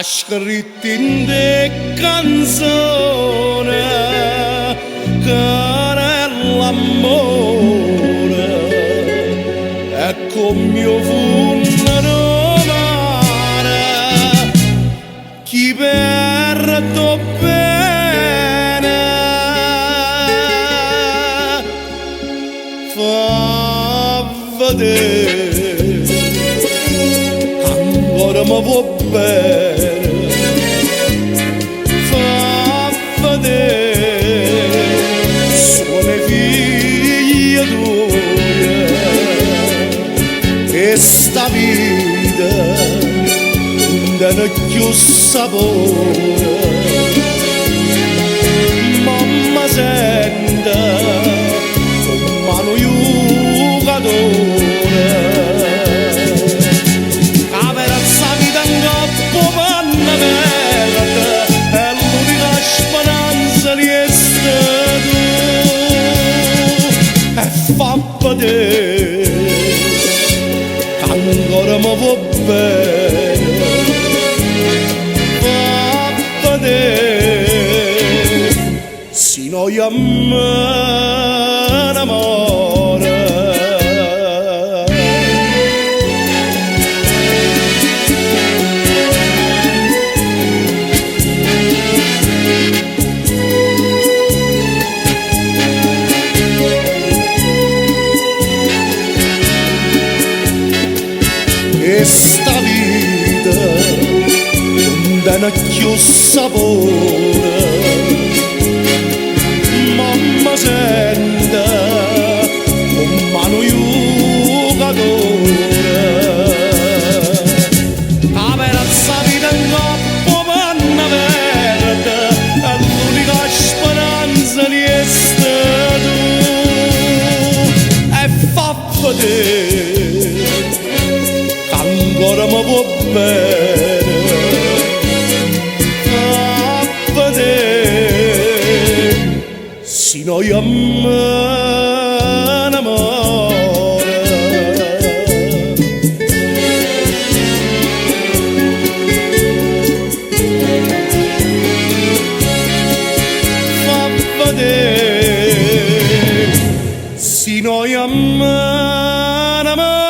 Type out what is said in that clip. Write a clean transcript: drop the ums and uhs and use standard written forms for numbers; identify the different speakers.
Speaker 1: ha scritto in te canzone che l'amore è come io funerale chi perdo bene fa vedere ancora mi può bene fa vedere sono figlia tua e sta vita non ha più sapore mamma senta con mano giocatore la verazza vita in coppo panna verde è l'unica speranza di essere tu e fa vedere ancora mi può bene fa vedere sino io m'amore e sta vita non ha più sapore mamma senta con mano giocatore la verazza vita in coppo panna verde è l'unica speranza di essere tu e fa vedere ancora mi può bene fa vedere sino io m'amore fa vedere sino io m'amore